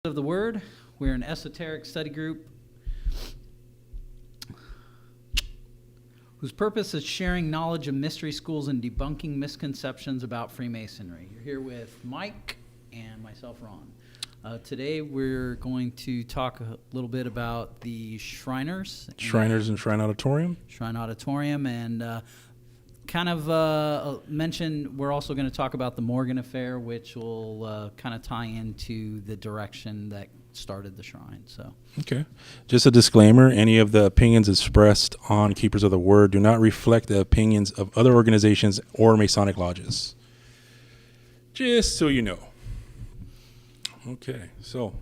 of the Word. We're an esoteric study group whose purpose is sharing knowledge of mystery schools and debunking misconceptions about Freemasonry. You're here with Mike and myself, Ron. Today we're going to talk a little bit about the Shriners. Shriners and Shrine Auditorium. Shrine Auditorium, and mention we're also going to talk about the Morgan affair, which will kind of tie into the direction that started the shrine. So, Okay. Just a disclaimer, any of the opinions expressed on Keepers of the Word do not reflect the opinions of other organizations or Masonic lodges. Just so you know. Okay, so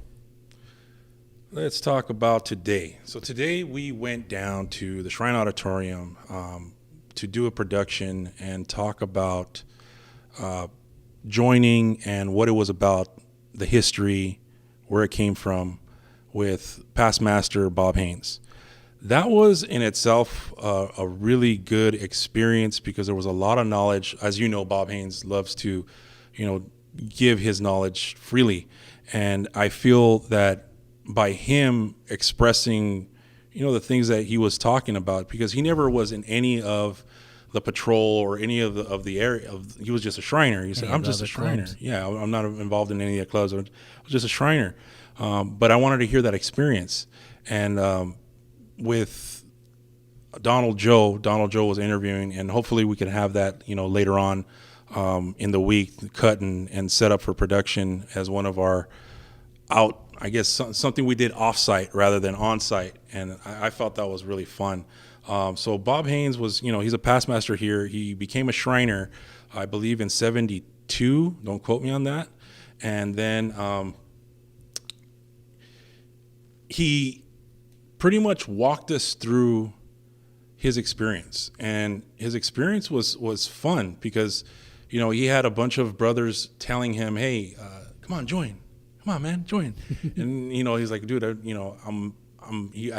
let's talk about today. So today we went down to the Shrine Auditorium to do a production and talk about joining and what it was about, the history, where it came from, with past master Bob Haynes. That was in itself a really good experience because there was a lot of knowledge. As you know, Bob Haynes loves to, give his knowledge freely. And I feel that by him expressing, the things that he was talking about, because he never was in any of the patrol or any of the area. He was just a Shriner. He said, I'm just a Shriner. Clubs. Yeah, I'm not involved in any of the clubs. I was just a Shriner. But I wanted to hear that experience. And with Donald Joe was interviewing, and hopefully we could have that, later on in the week, cut and set up for production as one of our something we did off-site rather than on-site. And I felt that was really fun. So Bob Haynes was, he's a past master here. He became a Shriner, I believe, in 72. Don't quote me on that. And then he pretty much walked us through his experience. And his experience was fun because, he had a bunch of brothers telling him, hey, come on, join. Come on, man, join. And, he's like, dude, at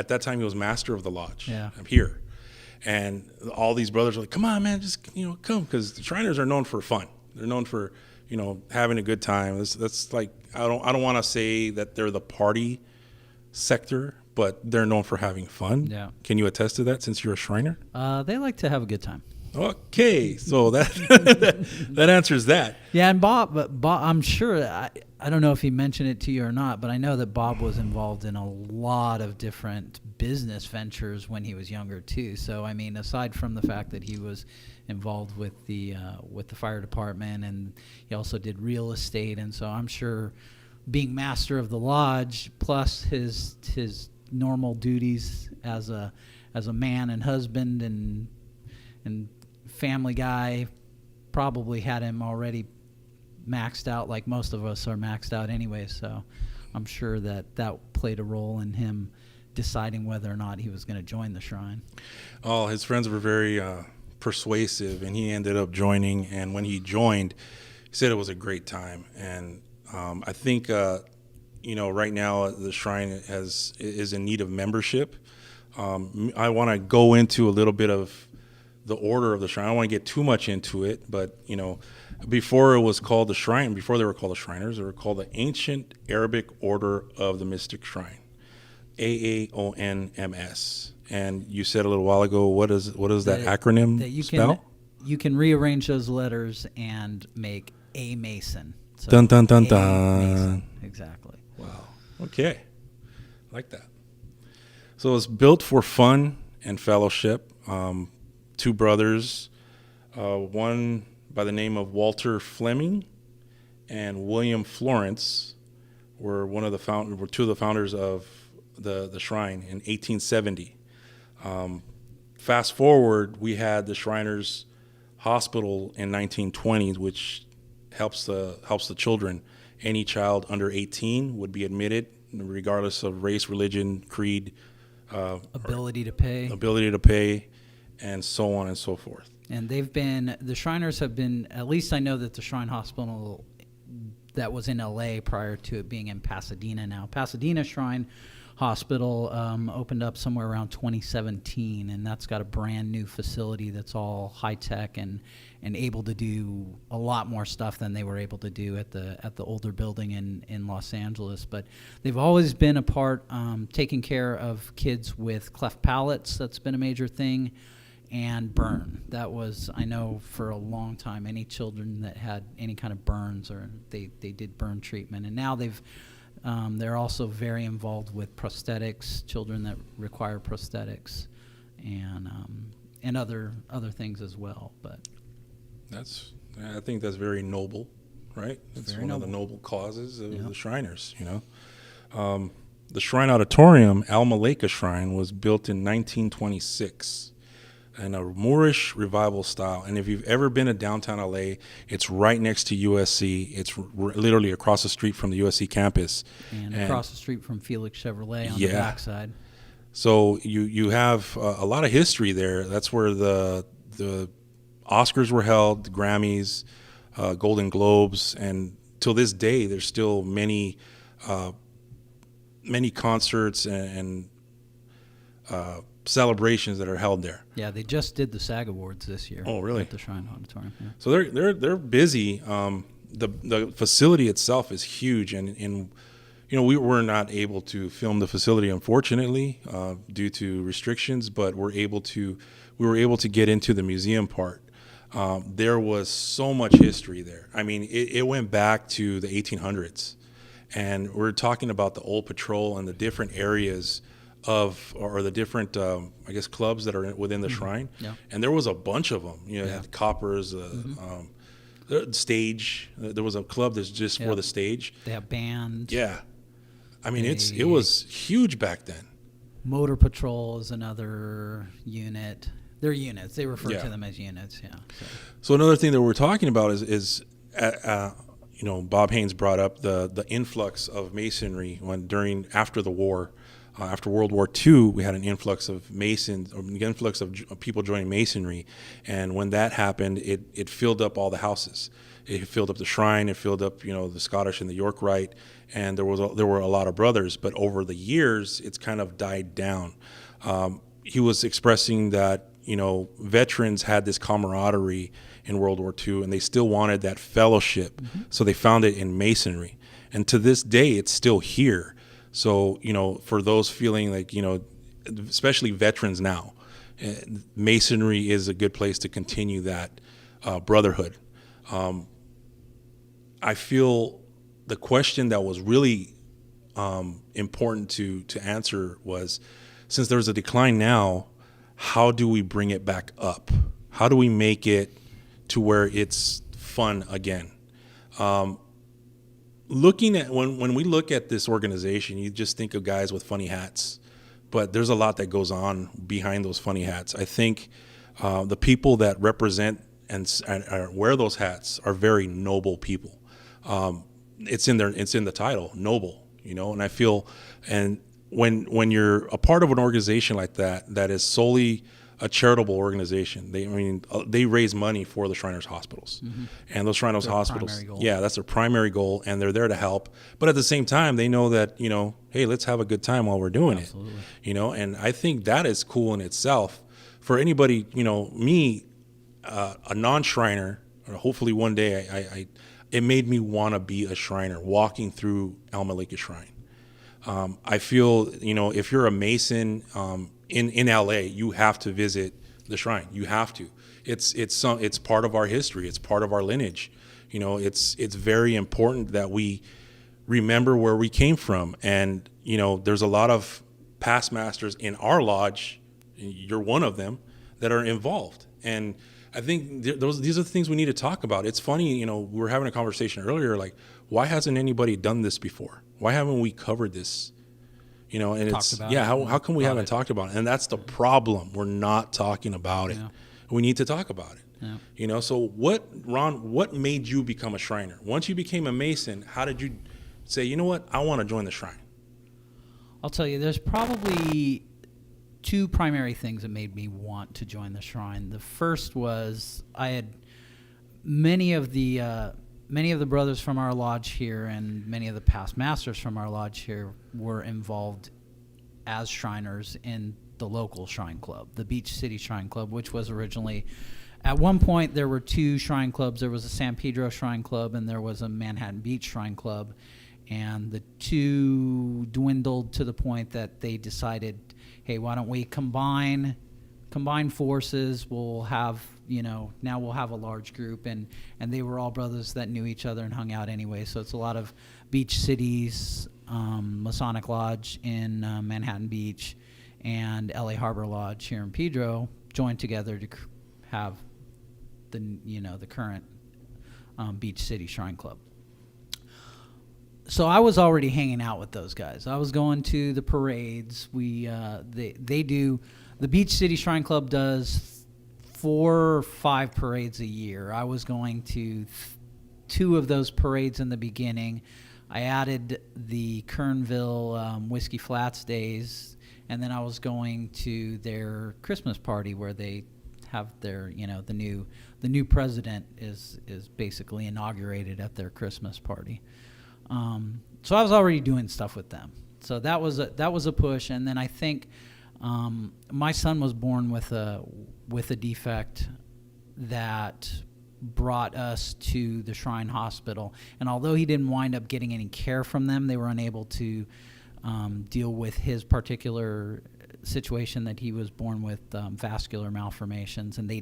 that time he was master of the lodge. Yeah. I'm here. And all these brothers are like, come on, man, just, come. Because the Shriners are known for fun. They're known for, having a good time. That's like, I don't want to say that they're the party sector, but they're known for having fun. Yeah. Can you attest to that since you're a Shriner? They like to have a good time. Okay, so that that answers that. Yeah, and Bob, I'm sure, I don't know if he mentioned it to you or not, but I know that Bob was involved in a lot of different business ventures when he was younger too. So, I mean, aside from the fact that he was involved with the fire department, and he also did real estate, and so I'm sure being master of the lodge plus his normal duties as a man and husband and family guy probably had him already maxed out, like most of us are maxed out anyway. So I'm sure that played a role in him deciding whether or not he was going to join the shrine. Oh, his friends were very persuasive, and he ended up joining. And when he joined, he said it was a great time. And I think right now the shrine is in need of membership. I want to go into a little bit of the order of the shrine. I don't want to get too much into it, but before it was called the shrine, before they were called the Shriners, they were called the Ancient Arabic Order of the Mystic Shrine, AAONMS. And you said a little while ago, what does that acronym spell? You can rearrange those letters and make a Mason. So dun dun dun dun. Mason. Exactly. Wow. Okay, I like that. So it's built for fun and fellowship. Two brothers, one by the name of Walter Fleming and William Florence, were two of the founders of the shrine in 1870. Fast forward, we had the Shriners Hospital in 1920, which helps the children. Any child under 18 would be admitted, regardless of race, religion, creed, ability to pay, and so on and so forth. And the Shriners have been, at least I know that the Shrine Hospital that was in LA prior to it being in Pasadena now. Pasadena Shrine hospital opened up somewhere around 2017, and that's got a brand new facility that's all high tech and able to do a lot more stuff than they were able to do at the older building in Los Angeles. But they've always been a part taking care of kids with cleft palates. That's been a major thing. And burn. That was, I know, for a long time, any children that had any kind of burns, or they did burn treatment. And now they're also very involved with prosthetics, children that require prosthetics, and other things as well. But I think that's very noble, right? It's one of the noble causes of the Shriners, The Shrine Auditorium, Alma Lake Shrine, was built in 1926 in a Moorish revival style. And if you've ever been to downtown LA, it's right next to USC. It's literally across the street from the USC campus. And across the street from Felix Chevrolet on the backside. So you have a lot of history there. That's where the Oscars were held, the Grammys, Golden Globes, and till this day, there's still many concerts and celebrations that are held there. Yeah, they just did the SAG Awards this year. Oh, really? At the Shrine Auditorium. Yeah. So they're busy. The facility itself is huge, and we were not able to film the facility, unfortunately, due to restrictions. But we were able to get into the museum part. There was so much history there. I mean, it went back to the 1800s, and we're talking about the old patrol and the different areas or the different, clubs that are within the shrine. Yeah. And there was a bunch of them. You had Coppers, the stage. There was a club that's just for the stage. They have bands. Yeah. I mean, it was huge back then. Motor Patrol is another unit. They're units. They refer to them as units, yeah. So another thing that we're talking about is Bob Haynes brought up the influx of Masonry after the war. After World War II, we had an influx of people joining Masonry, and when that happened, it filled up all the houses. It filled up the shrine. It filled up, the Scottish and the York Rite, and there were a lot of brothers. But over the years, it's kind of died down. He was expressing that veterans had this camaraderie in World War II, and they still wanted that fellowship. Mm-hmm. So they found it in Masonry, and to this day, it's still here. So, for those feeling like, especially veterans now, Masonry is a good place to continue that brotherhood. I feel the question that was really important to answer was, since there's a decline now, how do we bring it back up? How do we make it to where it's fun again? Looking at when we look at this organization, you just think of guys with funny hats, but there's a lot that goes on behind those funny hats. I think the people that represent and wear those hats are very noble people. It's in the title, noble, and I feel, and when you're a part of an organization like that is solely a charitable organization. They raise money for the Shriners hospitals, mm-hmm. and those Shriners hospitals, that's their primary goal, and they're there to help. But at the same time, they know that hey, let's have a good time while we're doing Absolutely. it. And I think that is cool in itself. For anybody, me, a non-Shriner, or hopefully one day, it made me want to be a Shriner walking through Alma Lake Shrine. I feel if you're a Mason. In LA, you have to visit the shrine. You have to. It's part of our history. It's part of our lineage. It's very important that we remember where we came from. And there's a lot of past masters in our lodge. You're one of them that are involved. And I think these are the things we need to talk about. It's funny, we were having a conversation earlier, like, why hasn't anybody done this before? Why haven't we covered this? And how come we haven't talked about it? And that's the problem. We're not talking about it. We need to talk about it. Yeah. So what made you become a Shriner? Once you became a Mason, how did you say, you know what, I want to join the Shrine? I'll tell you, there's probably two primary things that made me want to join the Shrine. The first was I had many of the brothers from our lodge here and many of the past masters from our lodge here were involved as Shriners in the local shrine club, the Beach City Shrine Club, which was originally, at one point there were two shrine clubs. There was a San Pedro Shrine Club and there was a Manhattan Beach Shrine Club, and the two dwindled to the point that they decided, hey, why don't we combine forces? We'll have, now we'll have a large group, and they were all brothers that knew each other and hung out anyway. So it's a lot of Beach Cities, Masonic Lodge in Manhattan Beach, and LA Harbor Lodge here in Pedro joined together to have the current Beach City Shrine Club. So I was already hanging out with those guys. I was going to the parades. They do, the Beach City Shrine Club does 4 or 5 parades a year. I was going to 2 of those parades in the beginning. I added the Kernville Whiskey Flats days, and then I was going to their Christmas party where they have their, the new president is basically inaugurated at their Christmas party. So I was already doing stuff with them. So that was a push, and then I think my son was born with a defect that brought us to the Shrine Hospital, and although he didn't wind up getting any care from them, they were unable to deal with his particular situation that he was born with vascular malformations, and they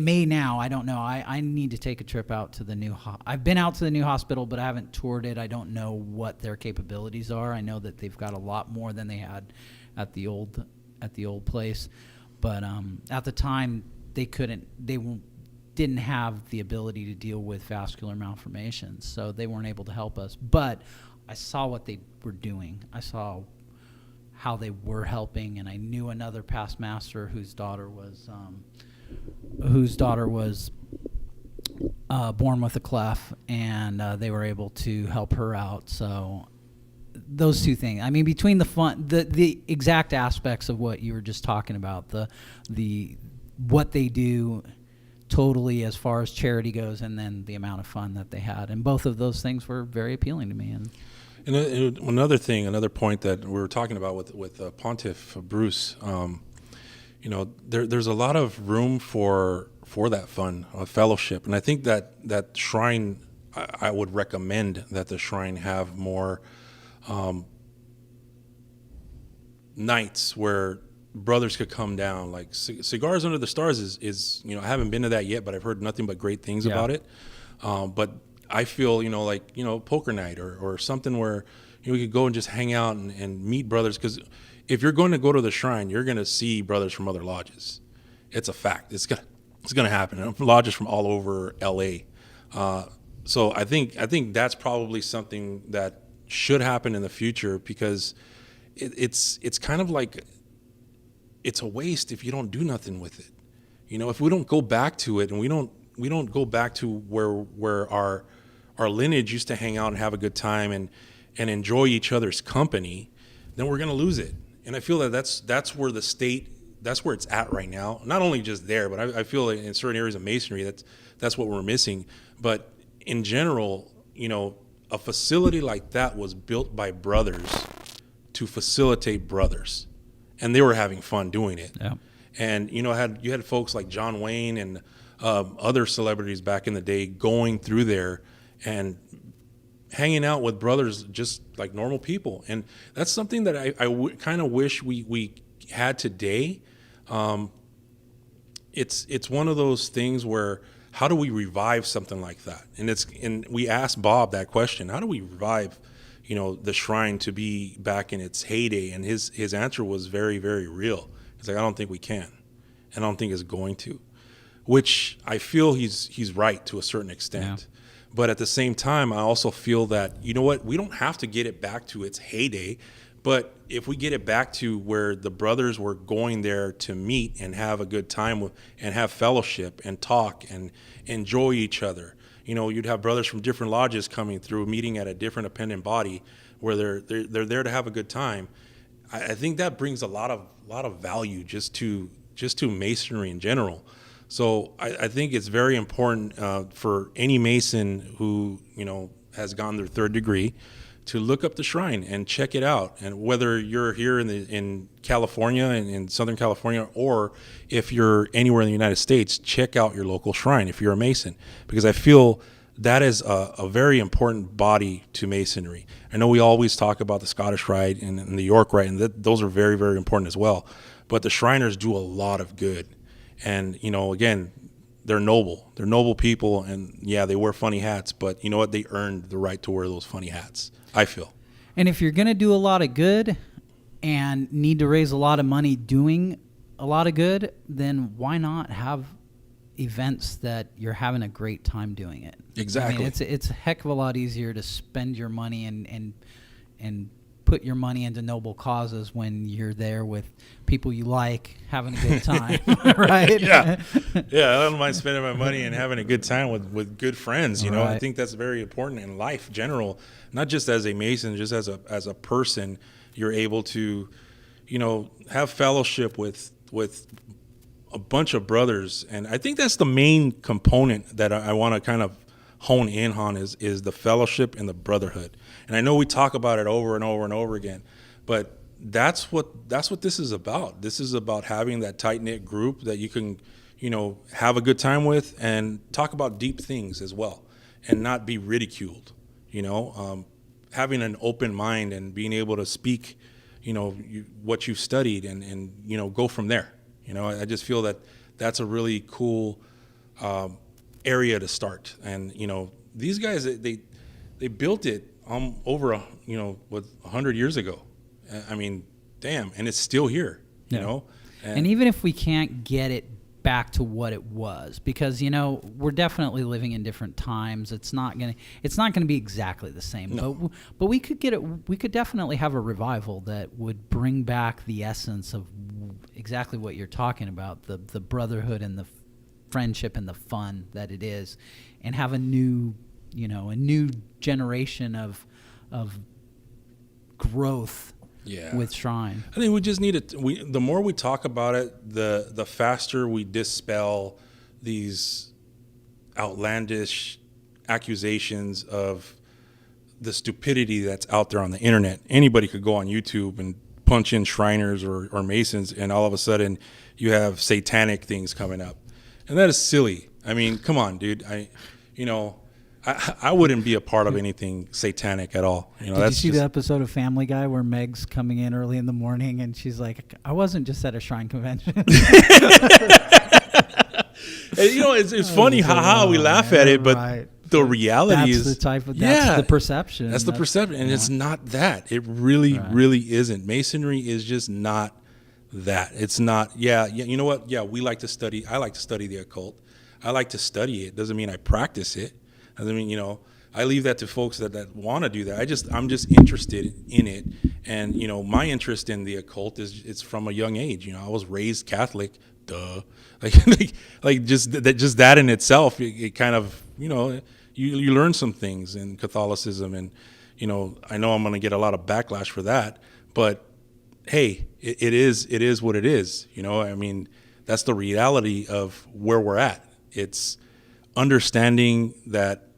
may now, I don't know. I need to take a trip out to the new I've been out to the new hospital, but I haven't toured it. I don't know what their capabilities are. I know that they've got a lot more than they had at the old place, but at the time they didn't have the ability to deal with vascular malformations, so they weren't able to help us. But I saw what they were doing. I saw how they were helping, and I knew another past master whose daughter was born with a clef, and they were able to help her out. So those two things. I mean, between the exact aspects of what you were just talking about, the what they do totally as far as charity goes, and then the amount of fun that they had, and both of those things were very appealing to me. And another point that we were talking about with Pontiff Bruce, there's a lot of room for that fun, fellowship, and I think that shrine, I would recommend that the shrine have more nights where brothers could come down. Like Cigars Under the Stars is I haven't been to that yet, but I've heard nothing but great things about it. But I feel, poker night or something where we could go and just hang out and meet brothers. Because if you're going to go to the shrine, you're going to see brothers from other lodges. It's a fact. It's gonna happen. Lodges from all over LA. So I think that's probably something that should happen in the future, because it's kind of like it's a waste if you don't do nothing with it. If we don't go back to it, and we don't go back to where our lineage used to hang out and have a good time and enjoy each other's company, then we're going to lose it. And I feel that that's where that's where it's at right now. Not only just there, but I feel like in certain areas of Masonry, that's what we're missing. But in general, a facility like that was built by brothers to facilitate brothers, and they were having fun doing it. Yeah. And you had folks like John Wayne and other celebrities back in the day going through there and hanging out with brothers just like normal people. And that's something that I kind of wish we had today. It's one of those things where, how do we revive something like that? And we asked Bob that question: how do we revive, the shrine to be back in its heyday? And his answer was very, very real. He's like, I don't think we can, and I don't think it's going to. Which I feel he's right to a certain extent. Yeah. But at the same time, I also feel that, we don't have to get it back to its heyday, but if we get it back to where the brothers were going there to meet and have a good time and have fellowship and talk and enjoy each other. You'd have brothers from different lodges coming through, meeting at a different appendant body where they're there to have a good time. I think that brings a lot of value just to Masonry in general. So I think it's very important for any Mason who has gone their third degree to look up the shrine and check it out. And whether you're here in California, in Southern California, or if you're anywhere in the United States, check out your local shrine if you're a Mason, because I feel that is a very important body to Masonry. I know we always talk about the Scottish Rite and the York Rite, and those are very, very important as well. But the Shriners do a lot of good. And, again, they're noble. They're noble people, and yeah, they wear funny hats, but you know what? They earned the right to wear those funny hats, I feel. And if you're going to do a lot of good and need to raise a lot of money doing a lot of good, then why not have events that you're having a great time doing it? Exactly. I mean, it's a heck of a lot easier to spend your money and put your money into noble causes when you're there with people you like, having a good time, right? Yeah, I don't mind spending my money and having a good time with good friends. Right. I think that's very important in life in general, not just as a Mason, just as a person. You're able to, have fellowship with a bunch of brothers, and I think that's the main component that I want to kind of hone in on is the fellowship and the brotherhood. And I know we talk about it over and over and over again, but that's what this is about. This is about having that tight-knit group that you can, have a good time with and talk about deep things as well, and not be ridiculed. Having an open mind and being able to speak, what you've studied and go from there. I just feel that that's a really cool area to start. And these guys, they built it over 100 years ago. I mean, damn, and it's still here. And even if we can't get it back to what it was, because we're definitely living in different times. It's not gonna be exactly the same. No. But we could get it. We could definitely have a revival that would bring back the essence of exactly what you're talking about, the brotherhood and the friendship and the fun that it is, and have a new generation of growth. Yeah. With Shrine. I think we just need it. The more we talk about it, the faster we dispel these outlandish accusations of the stupidity that's out there on the internet. Anybody could go on YouTube and punch in Shriners or Masons, and all of a sudden you have satanic things coming up. And that is silly. I mean, come on, dude. I wouldn't be a part of anything satanic at all. Did you see the episode of Family Guy where Meg's coming in early in the morning and she's like, I wasn't just at a Shrine convention. And, it's funny, haha, we laugh at it, but right. The reality is that's the perception. That's the perception, and it's not that. It really, really isn't. Masonry is just not that. It's not. Yeah. You know what? Yeah, we like to study. I like to study the occult. I like to study it. Doesn't mean I practice it. Doesn't mean I leave that to folks that want to do that. I'm just interested in it, and my interest in the occult it's from a young age. I was raised Catholic. Duh. Like just that in itself, it kind of you learn some things in Catholicism, and I know I'm going to get a lot of backlash for that, but hey, it is what it is. I mean, that's the reality of where we're at. It's understanding that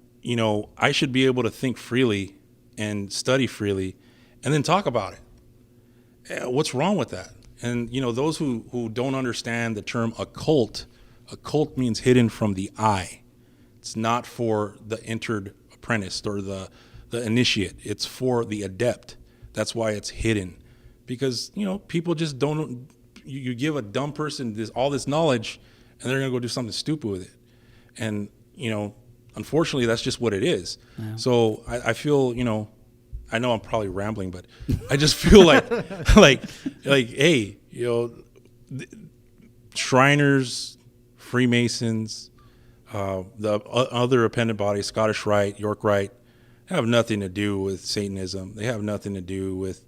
I should be able to think freely and study freely and then talk about it. What's wrong with that? And those who don't understand the term occult means hidden from the eye. It's not for the entered apprentice or the initiate. It's for the adept. That's why it's hidden, because people just don't. You give a dumb person all this knowledge, and they're gonna go do something stupid with it. And unfortunately, that's just what it is. Yeah. So I feel, I know I'm probably rambling, but I just feel like, hey, Shriners, Freemasons, the other appendant bodies, Scottish Rite, York Rite, have nothing to do with Satanism. They have nothing to do with,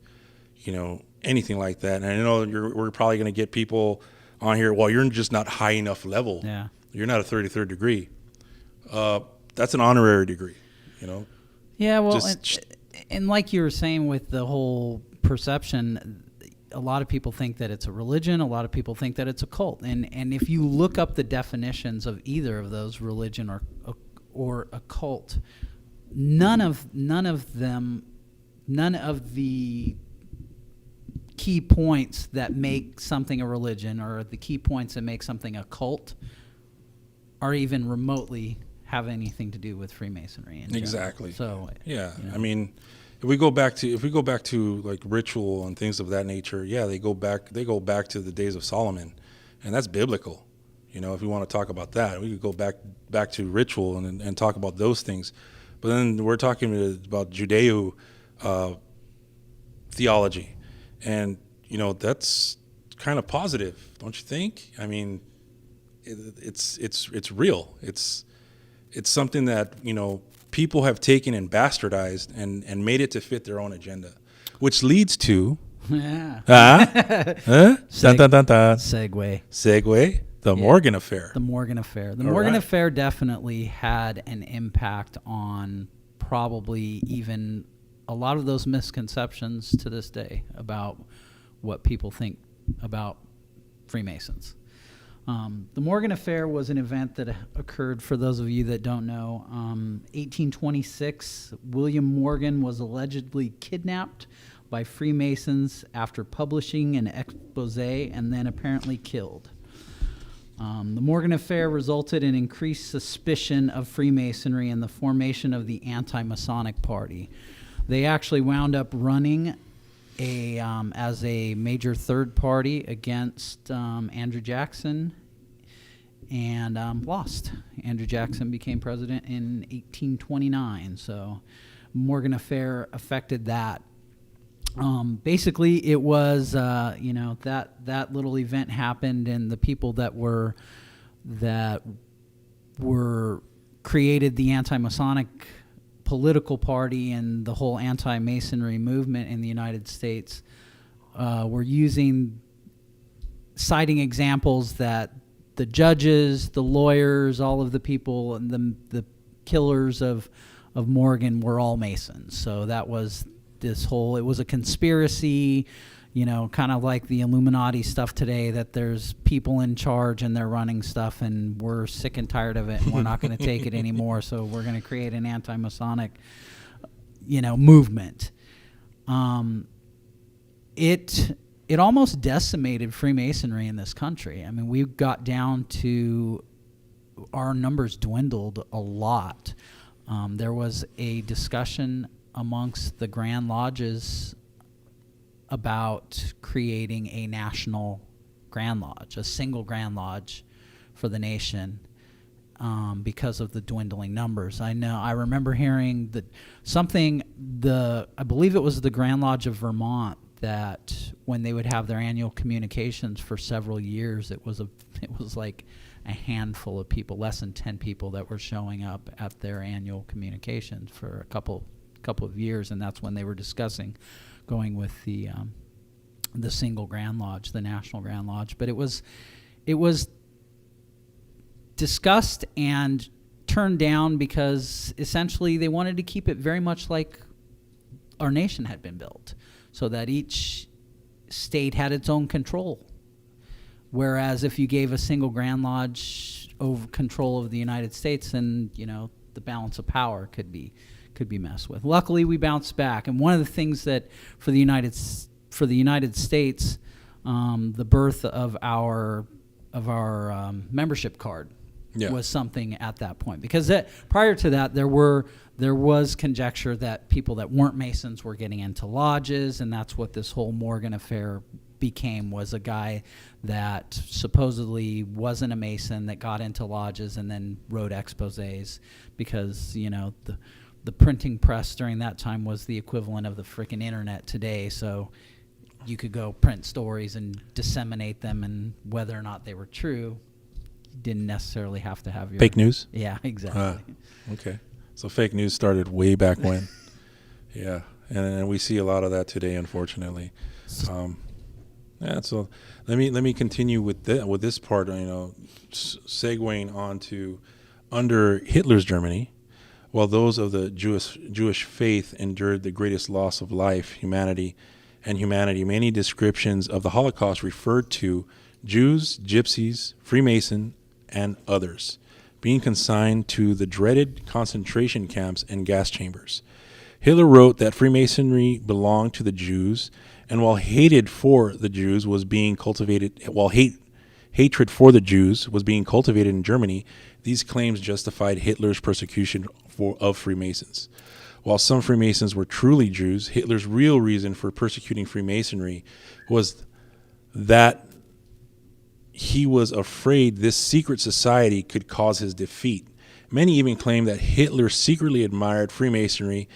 anything like that. And I know we're probably going to get people on here. Well, you're just not high enough level. Yeah. You're not a 33rd degree. That's an honorary degree, Yeah, well, and like you were saying with the whole perception, a lot of people think that it's a religion. A lot of people think that it's a cult. And if you look up the definitions of either of those, religion or a cult, none of them none of the key points that make something a religion, or the key points that make something a cult, are even remotely have anything to do with Freemasonry in general. Exactly. So yeah, you know. I mean, if we go back to like ritual and things of that nature, yeah, they go back to the days of Solomon, and that's biblical. You know, if we want to talk about that, we could go back to ritual and talk about those things. But then we're talking about Judeo theology, and you know, that's kind of positive, don't you think? I mean, it's real. It's something that, you know, people have taken and bastardized and made it to fit their own agenda, which leads to Yeah. segue the Morgan affair. The Morgan affair. The All Morgan right. affair definitely had an impact on probably even a lot of those misconceptions to this day about what people think about Freemasons. The Morgan affair was an event that occurred, for those of you that don't know, 1826. William Morgan was allegedly kidnapped by Freemasons after publishing an expose and then apparently killed. The Morgan affair resulted in increased suspicion of Freemasonry and the formation of the anti-Masonic party. They actually wound up running as a major third party against Andrew Jackson and lost. Andrew Jackson became president in 1829, so Morgan affair affected that. Basically, it was that little event happened, and the people that were created the anti-Masonic political party and the whole anti-Masonry movement in the United States were citing examples that the judges, the lawyers, all of the people, and the killers of Morgan were all Masons. So that was it was a conspiracy, kind of like the Illuminati stuff today, that there's people in charge and they're running stuff, and we're sick and tired of it, and we're not going to take it anymore, so we're going to create an anti-Masonic, movement. It almost decimated Freemasonry in this country. I mean, we got down to, our numbers dwindled a lot. There was a discussion amongst the Grand Lodges about creating a national Grand Lodge, a single Grand Lodge for the nation, because of the dwindling numbers. I remember hearing that I believe it was the Grand Lodge of Vermont, that when they would have their annual communications for several years, it was like a handful of people, less than 10 people, that were showing up at their annual communications for a couple of years, and that's when they were discussing going with the single Grand Lodge, the National Grand Lodge. But it was discussed and turned down because essentially they wanted to keep it very much like our nation had been built, so that each state had its own control. Whereas if you gave a single Grand Lodge over control of the United States, then the balance of power could be messed with. Luckily, we bounced back, and one of the things that for the United States, the birth of our membership card was something at that point, because prior to that there was conjecture that people that weren't Masons were getting into lodges, and that's what this whole Morgan affair became, was a guy that supposedly wasn't a Mason that got into lodges and then wrote exposés, because the printing press during that time was the equivalent of the freaking internet today, so you could go print stories and disseminate them, and whether or not they were true, you didn't necessarily have to have your fake news. Yeah, exactly. Okay, so fake news started way back when. Yeah, and we see a lot of that today, unfortunately. So let me continue with this part. Segueing on to, under Hitler's Germany, while those of the Jewish faith endured the greatest loss of life, humanity, many descriptions of the Holocaust referred to Jews, Gypsies, Freemason, and others being consigned to the dreaded concentration camps and gas chambers. Hitler wrote that Freemasonry belonged to the Jews, and while hatred for the Jews was being cultivated, hatred for the Jews was being cultivated in Germany, these claims justified Hitler's persecution of Freemasons. While some Freemasons were truly Jews, Hitler's real reason for persecuting Freemasonry was that he was afraid this secret society could cause his defeat. Many even claim that Hitler secretly admired Freemasonry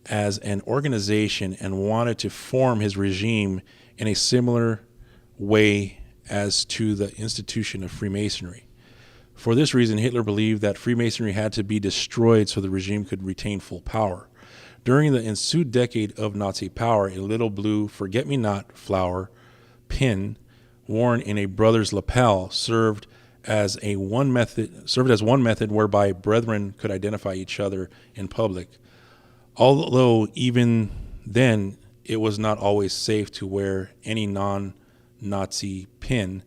as an organization and wanted to form his regime in a similar way as to the institution of Freemasonry. For this reason, Hitler believed that Freemasonry had to be destroyed so the regime could retain full power. During the ensued decade of Nazi power, a little blue forget-me-not flower pin worn in a brother's lapel served as one method whereby brethren could identify each other in public. Although even then it was not always safe to wear any non-Nazi pin,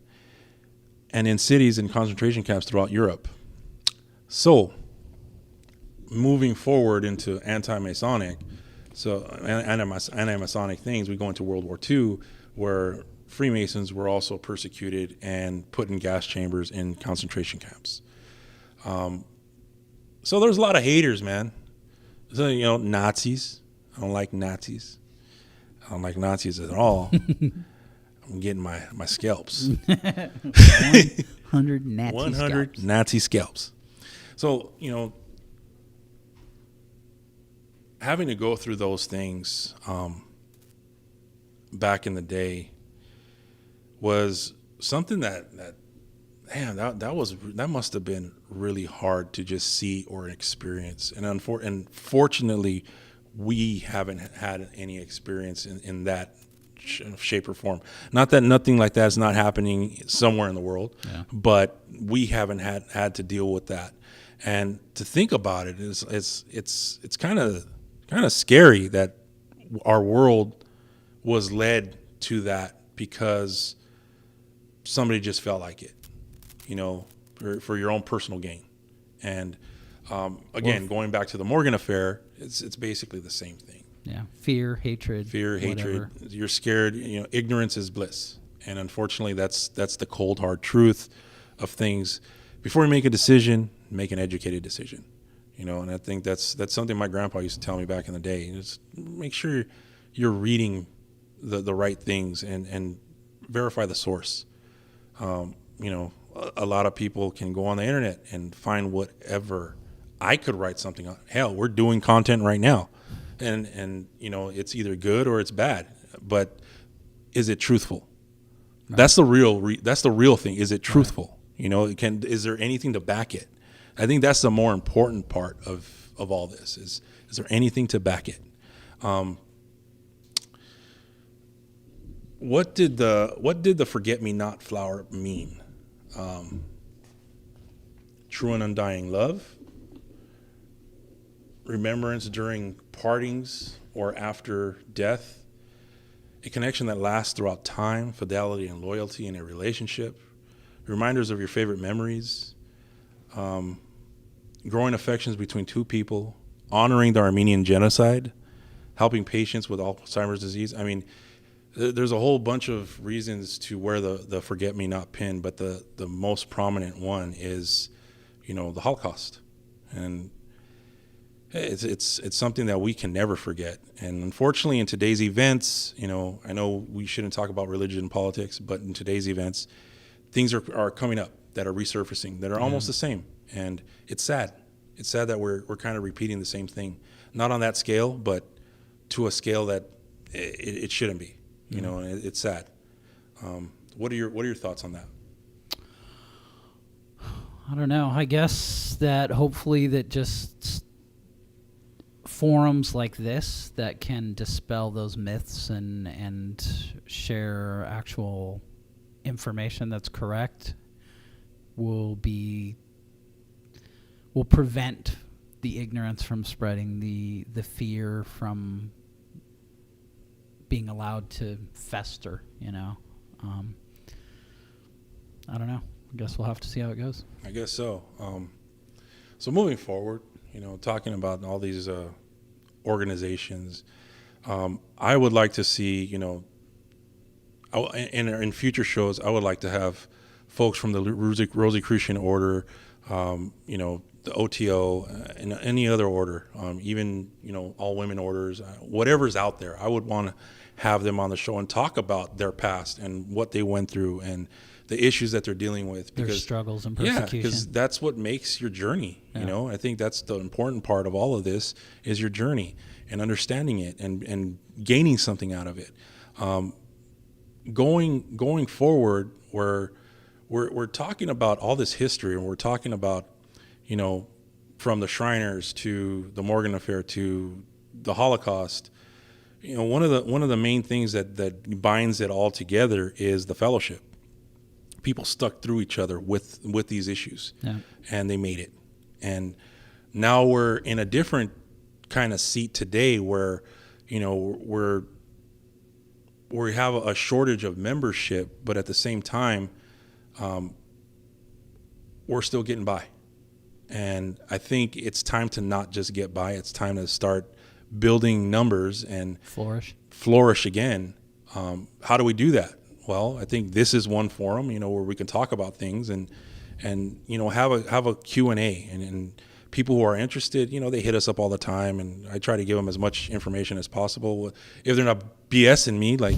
and in cities and concentration camps throughout Europe. So, moving forward into anti-Masonic, anti-Masonic things, we go into World War II, where Freemasons were also persecuted and put in gas chambers in concentration camps. So there's a lot of haters, man. So, Nazis. I don't like Nazis. I don't like Nazis at all. I'm getting my scalps. 100 Nazi 100 scalps. Nazi scalps. So, having to go through those things back in the day was something that must have been really hard to just see or experience. And fortunately, we haven't had any experience in that shape or form. Not that nothing like that is not happening somewhere in the world, but we haven't had to deal with that. And to think about it it's kind of scary that our world was led to that because somebody just felt like it, for your own personal gain. And again, going back to the Morgan affair, it's basically the same thing. Yeah, fear, hatred. You're scared. Ignorance is bliss, and unfortunately, that's the cold hard truth of things. Before you make a decision, make an educated decision. And I think that's something my grandpa used to tell me back in the day. Just make sure you're reading the right things and verify the source. A lot of people can go on the internet and find whatever. I could write something on. Hell, we're doing content right now. And it's either good or it's bad, but is it truthful? Right. That's the real thing. Is it truthful? Right. Is there anything to back it? I think that's the more important part of all this. Is there anything to back it? What did the forget-me-not flower mean? True and undying love, remembrance during partings or after death, a connection that lasts throughout time, fidelity and loyalty in a relationship, reminders of your favorite memories, growing affections between two people, honoring the Armenian genocide, helping patients with Alzheimer's disease. I mean, there's a whole bunch of reasons to wear the forget-me-not pin, but the most prominent one is, the Holocaust. And it's something that we can never forget. And unfortunately, in today's events, I know we shouldn't talk about religion and politics, but in today's events, things are coming up that are resurfacing, that are almost the same. And it's sad. It's sad that we're kind of repeating the same thing, not on that scale, but to a scale that it shouldn't be. And it's sad. What are your thoughts on that? I don't know. I guess that hopefully that just forums like this that can dispel those myths and share actual information that's correct will prevent the ignorance from spreading, the fear from being allowed to fester, I don't know. I guess we'll have to see how it goes. I guess so. So moving forward, talking about all these organizations. I would like to see, in future shows, I would like to have folks from the Rosicrucian order, the OTO, and any other order, even, all women orders, whatever's out there. I would want to have them on the show and talk about their past and what they went through and the issues that they're dealing with. Their struggles and persecution. Yeah, because that's what makes your journey. Yeah. I think that's the important part of all of this is your journey and understanding it and gaining something out of it. Going forward, we're talking about all this history, and we're talking about, from the Shriners to the Morgan Affair to the Holocaust. One of the main things that binds it all together is the fellowship. People stuck through each other with these issues, and they made it. And now we're in a different kind of seat today where, we have a shortage of membership, but at the same time, we're still getting by. And I think it's time to not just get by. It's time to start building numbers and flourish again. How do we do that? Well, I think this is one forum, where we can talk about things and have a Q&A, and people who are interested, they hit us up all the time, and I try to give them as much information as possible. If they're not BSing me, like,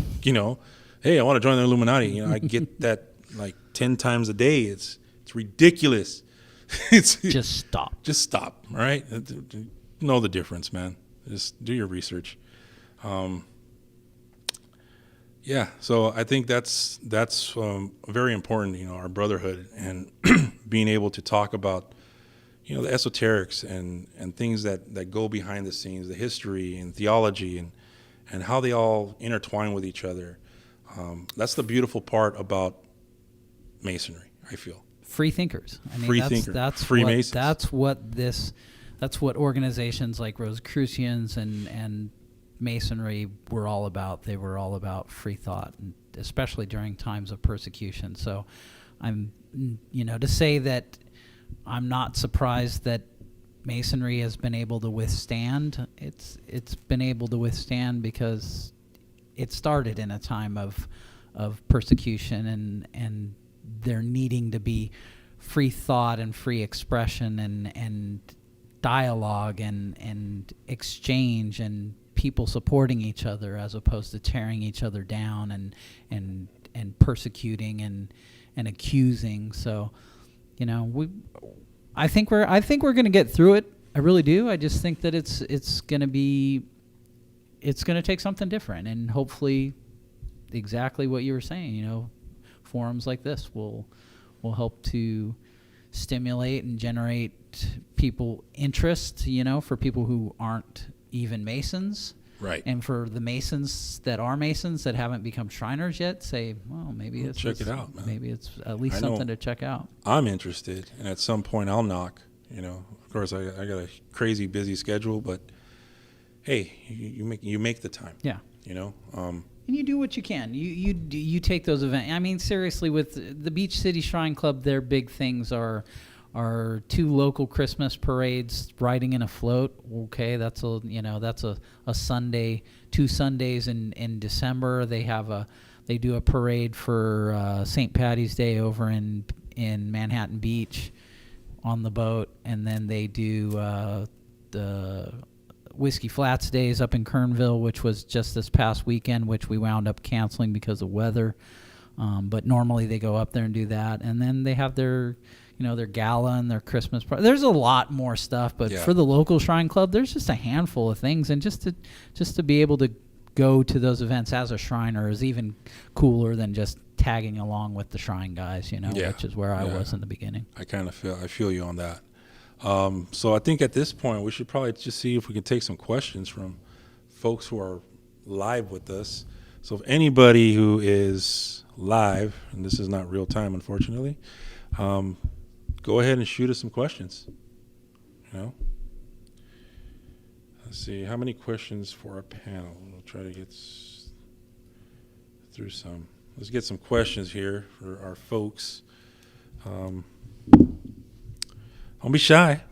hey, I want to join the Illuminati. I get that like 10 times a day. It's ridiculous. Just stop. All right. Know the difference, man. Just do your research. Yeah. So I think that's very important, our brotherhood and being able to talk about, the esoterics and things that go behind the scenes, the history and theology and how they all intertwine with each other. That's the beautiful part about Masonry, I feel. Free thinkers. That's Freemasons. That's what organizations like Rosicrucians and Masonry were all about. They were all about free thought, and especially during times of persecution. So I'm, to say that I'm not surprised that Masonry has been able to withstand. It's been able to withstand because it started in a time of persecution and there needing to be free thought and free expression and dialogue and exchange and people supporting each other as opposed to tearing each other down and persecuting and accusing. So, I think we're going to get through it. I really do. I just think that it's going to take something different, and hopefully exactly what you were saying, forums like this will help to stimulate and generate people interest, for people who aren't even Masons. Right. And for the Masons that are Masons that haven't become Shriners yet, say, well, maybe it's check it out, man. Maybe it's at least something to check out. I'm interested, and at some point I'll knock. Of course I got a crazy busy schedule, but hey, you make the time. Yeah. And you do what you can. You take those events. I mean, seriously, with the Beach City Shrine Club, their big things are 2 local Christmas parades, riding in a float. Okay, that's a Sunday, 2 Sundays in December. They do a parade for St. Patty's Day over in Manhattan Beach on the boat, and then they do the Whiskey Flats Days up in Kernville, which was just this past weekend, which we wound up canceling because of weather. But normally they go up there and do that, and then they have their gala and their Christmas party. There's a lot more stuff, but for the local Shrine Club, there's just a handful of things, and just to be able to go to those events as a Shriner is even cooler than just tagging along with the Shrine guys, which is where I was in the beginning. I feel you on that. So I think at this point we should probably just see if we can take some questions from folks who are live with us. So if anybody who is live, and this is not real time, unfortunately, go ahead and shoot us some questions. Let's see, how many questions for our panel? We'll try to get through some. Let's get some questions here for our folks. Don't be shy.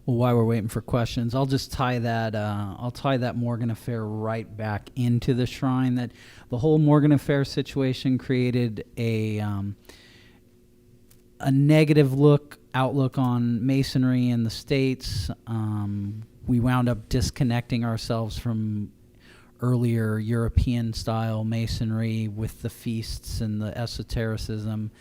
Well, while we're waiting for questions, I'll just tie that. I'll tie that Morgan affair right back into the shrine. That the whole Morgan affair situation created a negative outlook on Masonry in the States. We wound up disconnecting ourselves from earlier European style Masonry with the feasts and the esotericism,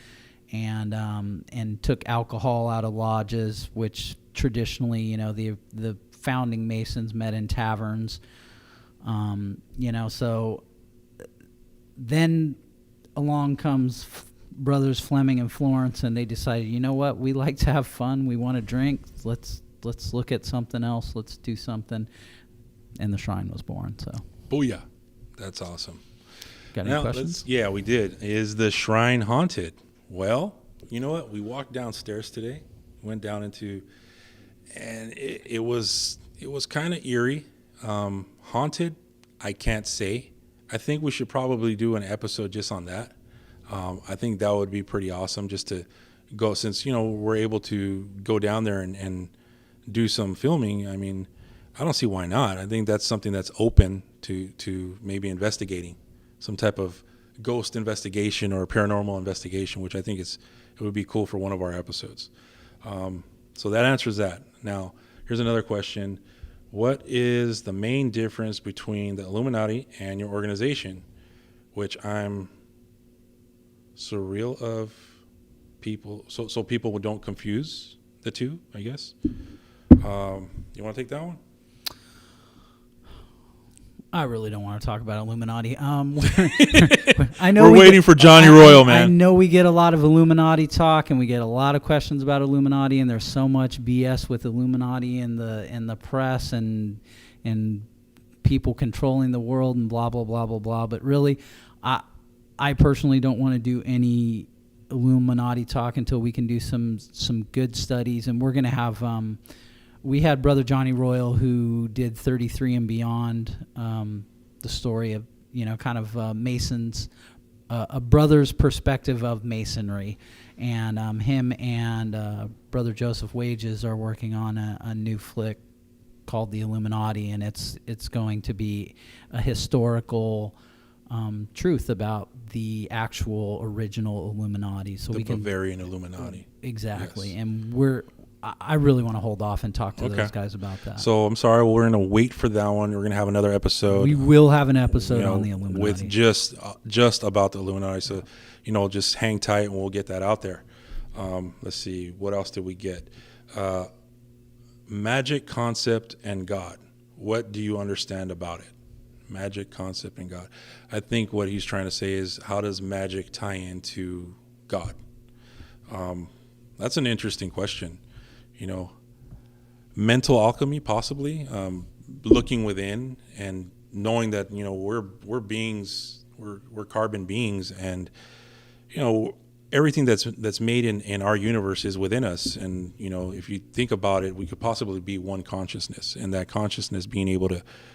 and took alcohol out of lodges, which traditionally, the founding Masons met in taverns. So then along comes brothers Fleming and Florence, and they decided, you know what, we like to have fun, we want to drink, let's look at something else, let's do something, and the shrine was born. So booyah, that's awesome. Got any questions? Yeah, we did. Is the shrine haunted? Well, you know what, we walked downstairs today, went down into, and it was kind of eerie. Haunted, I can't say. I think we should probably do an episode just on that. I think that would be pretty awesome, just to go, since we're able to go down there and do some filming. I mean, I don't see why not. I think that's something that's open to maybe investigating some type of ghost investigation or paranormal investigation, which I think it would be cool for one of our episodes. So that answers that. Now, here's another question. What is the main difference between the Illuminati and your organization? Which I'm surreal of people, so people don't confuse the two, I guess. You want to take that one? I really don't want to talk about Illuminati. I know we're waiting for Johnny Royal, man. I know we get a lot of Illuminati talk, and we get a lot of questions about Illuminati, and there's so much BS with Illuminati in the press and people controlling the world and blah blah blah blah blah. But really, I personally don't want to do any Illuminati talk until we can do some good studies, and we're going to have. We had Brother Johnny Royal, who did 33 and Beyond, the story of, kind of Masons, a brother's perspective of Masonry. And him and Brother Joseph Wages are working on a new flick called The Illuminati, and it's going to be a historical truth about the actual original Illuminati. So the Bavarian Illuminati. Exactly. Yes. And I really want to hold off and talk to those guys about that. So I'm sorry, we're going to wait for that one. We're going to have another episode. We will have an episode on the Illuminati. With just about the Illuminati. So, just hang tight and we'll get that out there. Let's see. What else did we get? Magic, concept, and God. What do you understand about it? Magic, concept, and God. I think what he's trying to say is, how does magic tie into God? That's an interesting question. Mental alchemy, possibly, looking within and knowing that, we're beings, we're carbon beings, and, everything that's made in our universe is within us. And, if you think about it, we could possibly be one consciousness, and that consciousness being able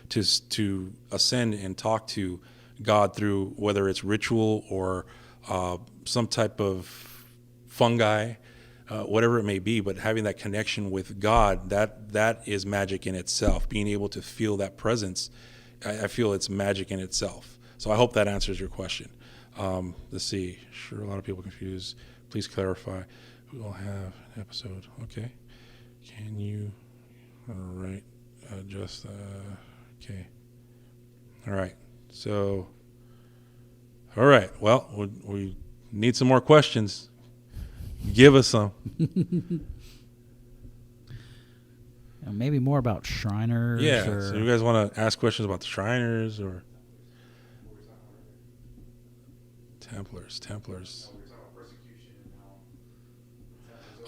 to ascend and talk to God through, whether it's ritual or some type of fungi, whatever it may be, but having that connection with God, that is magic in itself. Being able to feel that presence, I feel it's magic in itself. So I hope that answers your question. Let's see. Sure, a lot of people confused. Please clarify. We will have an episode. Okay. Can you? All right. Okay. All right. So. All right. Well, we need some more questions. Give us some. Maybe more about Shriners. Yeah. So you guys want to ask questions about the Shriners or Templars?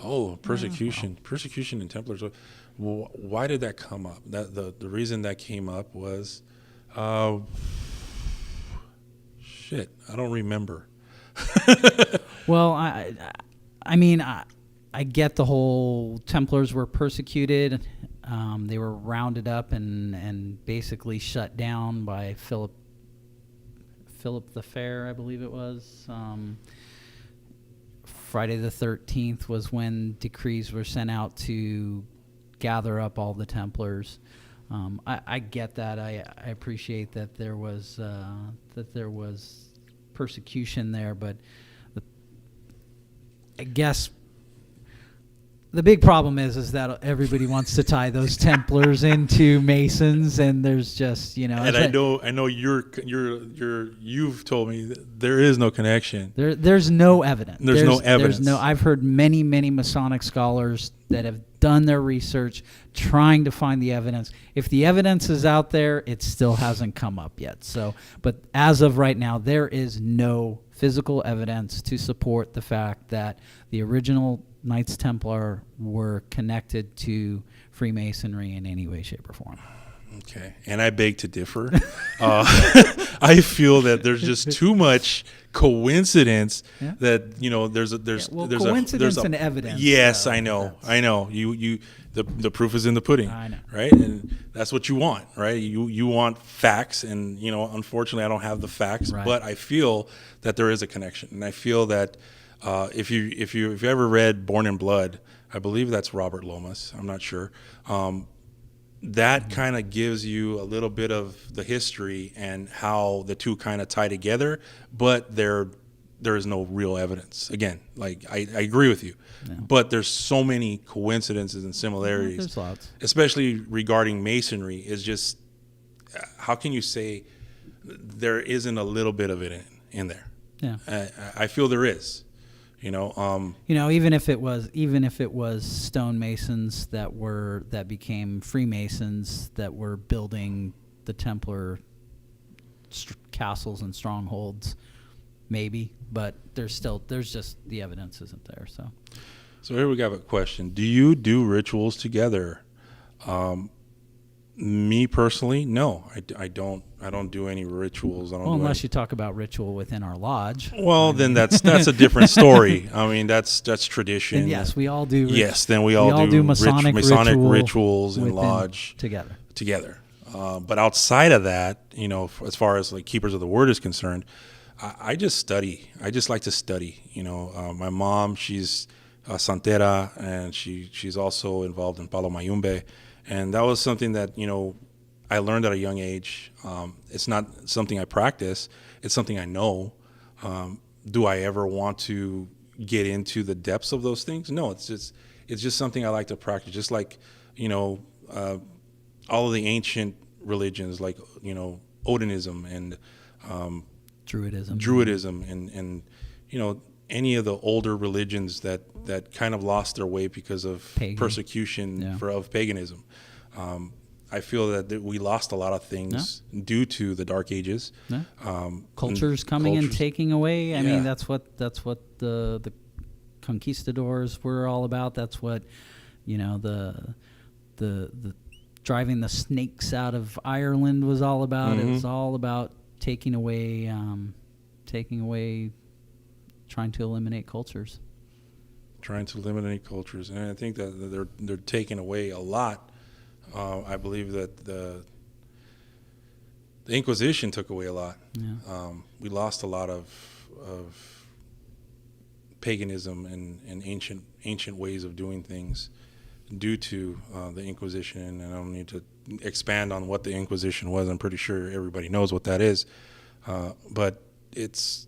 Oh, persecution and Templars. Well, why did that come up? That the reason that came up was, shit, I don't remember. Well, I mean, I get the whole Templars were persecuted. They were rounded up and basically shut down by Philip the Fair, I believe it was. Friday the 13th was when decrees were sent out to gather up all the Templars. I get that. I appreciate that there was persecution there, but I guess the big problem is that everybody wants to tie those Templars into Masons, and there's just, you know. And I know you've told me that there is no connection. There's no evidence. There's no evidence. I've heard many Masonic scholars that have done their research trying to find the evidence. If the evidence is out there, it still hasn't come up yet. So, but as of right now, there is no physical evidence to support the fact that the original Knights Templar were connected to Freemasonry in any way, shape, or form. Okay, and I beg to differ. I feel that there's just too much coincidence that, you know, there's coincidence and evidence. Yes, I know. The proof is in the pudding. I know. Right, and that's what you want, right? You want facts, and, you know, unfortunately, I don't have the facts, right. But I feel that there is a connection, and I feel that if you've ever read Born in Blood, I believe that's Robert Lomas. I'm not sure. That kind of gives you a little bit of the history and how the two kind of tie together, but there is no real evidence. Again, like I agree with you, but there's so many coincidences and similarities. There's lots, especially regarding Masonry. Is just, how can you say there isn't a little bit of it in there? Yeah, I feel there is. You know, even if it was stonemasons that became Freemasons that were building the Templar castles and strongholds, maybe, but there's just the evidence isn't there. So here we have a question: do you do rituals together? Me personally, no, I don't do any rituals. Unless you talk about ritual within our lodge. Well, then that's a different story. I mean, that's tradition. And yes, we all do. Then we all do Masonic rituals in lodge together. But outside of that, you know, as far as like Keepers of the Word is concerned, I just study. I just like to study. You know, my mom, she's santera, and she's also involved in Palo Mayumbe. And that was something that, you know, I learned at a young age. It's not something I practice. It's something I know. Do I ever want to get into the depths of those things? No, it's just something I like to practice. Just like, you know, all of the ancient religions, like, you know, Odinism and Druidism and you know, any of the older religions that kind of lost their way because of persecution of paganism. I feel that we lost a lot of things due to the Dark Ages. Cultures coming and taking away. I mean, that's what the conquistadors were all about. That's what, you know, the driving the snakes out of Ireland was all about. Mm-hmm. It was all about taking away, trying to eliminate cultures. And I think that they're taking away a lot. I believe that the Inquisition took away a lot. Yeah. We lost a lot of paganism and ancient ways of doing things due to the Inquisition. And I don't need to expand on what the Inquisition was. I'm pretty sure everybody knows what that is. But it's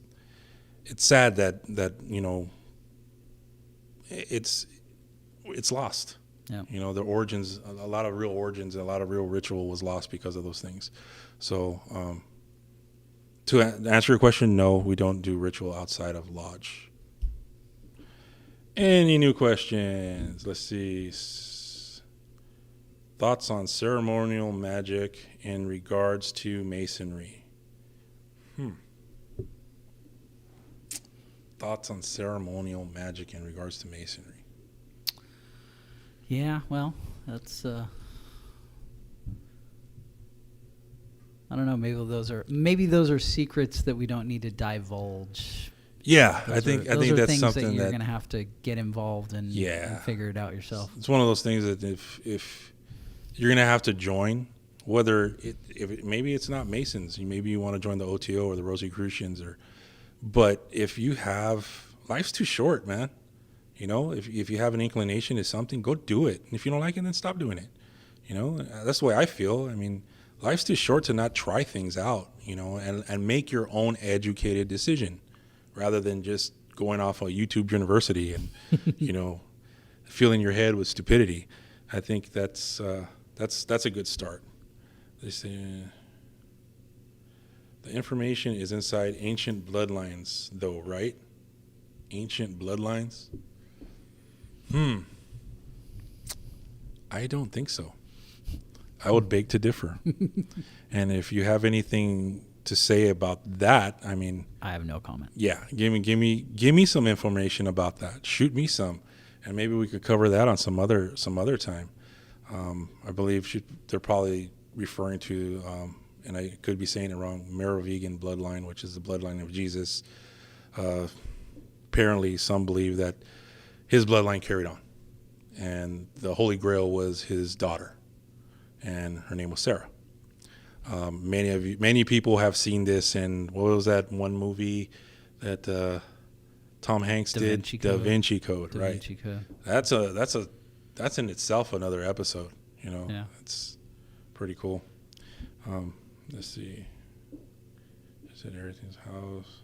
sad that you know, it's lost. Yeah. You know, the origins, a lot of real origins and a lot of real ritual was lost because of those things. So to answer your question, no, we don't do ritual outside of lodge. Any new questions? Let's see. Thoughts on ceremonial magic in regards to Masonry? Thoughts on ceremonial magic in regards to Masonry? Yeah, well, that's I don't know. Maybe those are secrets that we don't need to divulge. Yeah, I think that's things something that you're going to have to get involved and figure it out yourself. It's one of those things that if you're going to have to join, whether maybe it's not Masons, maybe you want to join the OTO or the Rosicrucians, but if you have, life's too short, man. You know, if you have an inclination to something, go do it. And if you don't like it, then stop doing it. You know, that's the way I feel. I mean, life's too short to not try things out, you know, and make your own educated decision rather than just going off a YouTube university and, you know, filling your head with stupidity. I think that's a good start. They say, the information is inside ancient bloodlines, though, right? Ancient bloodlines? I don't think so. I would beg to differ. And if you have anything to say about that, I mean, I have no comment. Yeah, give me some information about that. Shoot me some, and maybe we could cover that on some other time. I believe they're probably referring to, and I could be saying it wrong, Merovingian bloodline, which is the bloodline of Jesus. Apparently, some believe that his bloodline carried on, and the Holy Grail was his daughter, and her name was Sarah. Many people have seen this in, what was that one movie that Tom Hanks did? Da Vinci Code, right? Da Vinci Code. That's in itself another episode. You know, yeah. It's pretty cool. Let's see. Is it everything's house?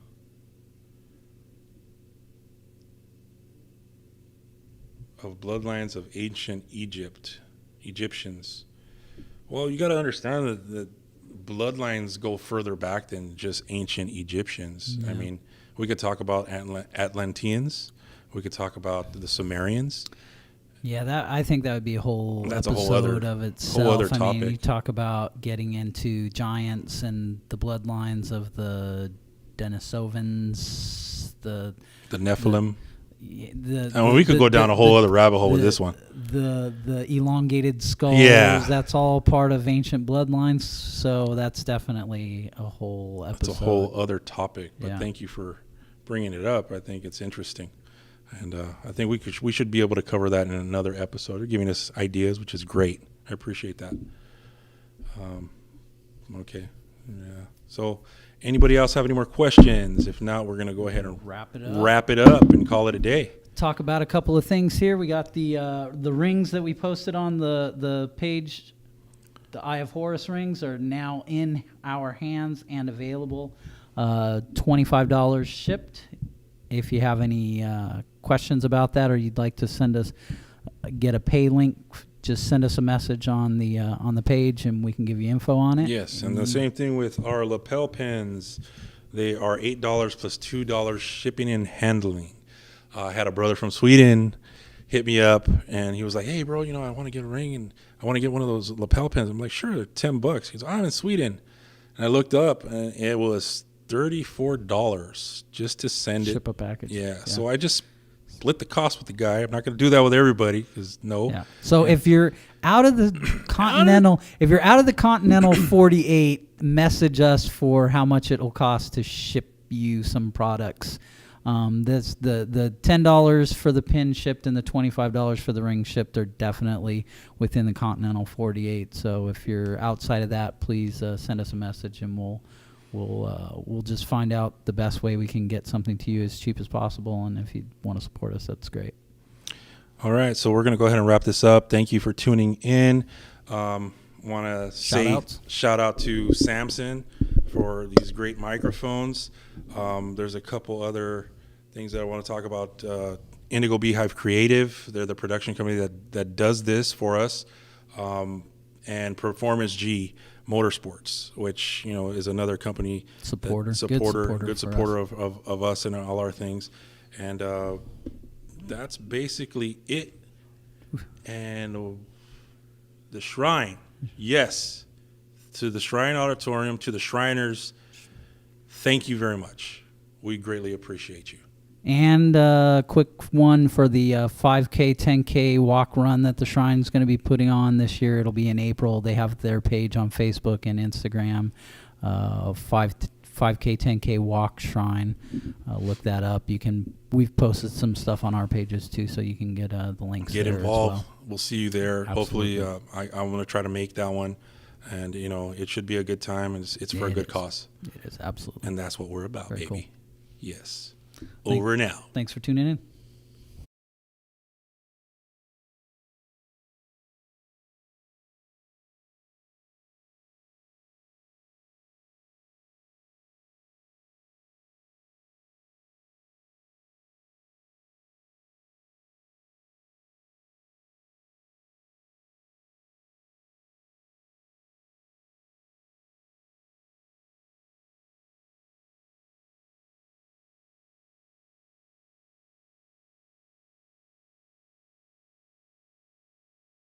Of bloodlines of ancient Egyptians. Well, you got to understand that bloodlines go further back than just ancient Egyptians. Yeah. I mean, we could talk about Atlanteans. We could talk about the Sumerians. Yeah, I think that would be a whole episode of itself. Whole other topic. I mean, you talk about getting into giants and the bloodlines of the Denisovans, the Nephilim. We could go down a whole other rabbit hole with this one. The elongated skulls, that's all part of ancient bloodlines. So that's definitely a whole episode. That's a whole other topic. But thank you for bringing it up. I think it's interesting. And I think we should be able to cover that in another episode. You're giving us ideas, which is great. I appreciate that. Okay. Yeah. So anybody else have any more questions? If not, we're going to go ahead and wrap it up and call it a day. Talk about a couple of things here. We got the rings that we posted on the page. The Eye of Horus rings are now in our hands and available. $25 shipped. If you have any questions about that, or you'd like to get a pay link, just send us a message on the page, and we can give you info on it. Yes, and the same thing with our lapel pins. They are $8 plus $2 shipping and handling. I had a brother from Sweden hit me up, and he was like, "Hey, bro, I want to get a ring, and I want to get one of those lapel pins." I'm like, "Sure, they're $10." He's like, "I'm in Sweden," and I looked up, and it was $34 just to send ship a package. Yeah, so I just split the cost with the guy. I'm not going to do that with everybody because no. Yeah. So if you're out of the continental, 48, message us for how much it'll cost to ship you some products. That's the $10 for the pin shipped and the $25 for the ring shipped are definitely within the continental 48. So if you're outside of that, please send us a message, and we'll just find out the best way we can get something to you as cheap as possible. And if you want to support us, that's great. All right, so we're going to go ahead and wrap this up. Thank you for tuning in. Want to say shout out to Samson for these great microphones. There's a couple other things that I want to talk about. Indigo Beehive Creative, they're the production company that does this for us. And Performance G Motorsports, which is another company good supporter of us and all our things, and that's basically it. And the Shrine, yes, to the Shrine Auditorium, to the Shriners, thank you very much. We greatly appreciate you. And a quick one for the 5K, 10K walk run that the Shrine's going to be putting on this year. It'll be in April. They have their page on Facebook and Instagram, 5K, 10K walk Shrine. Look that up. We've posted some stuff on our pages too, so you can get the links. Get there involved. As well. We'll see you there. Absolutely. Hopefully, I'm going to try to make that one. And, it should be a good time, and it's for a good cause. It is, absolutely. And that's what we're about, Very baby. Cool. Yes. Over now. Thanks for tuning in.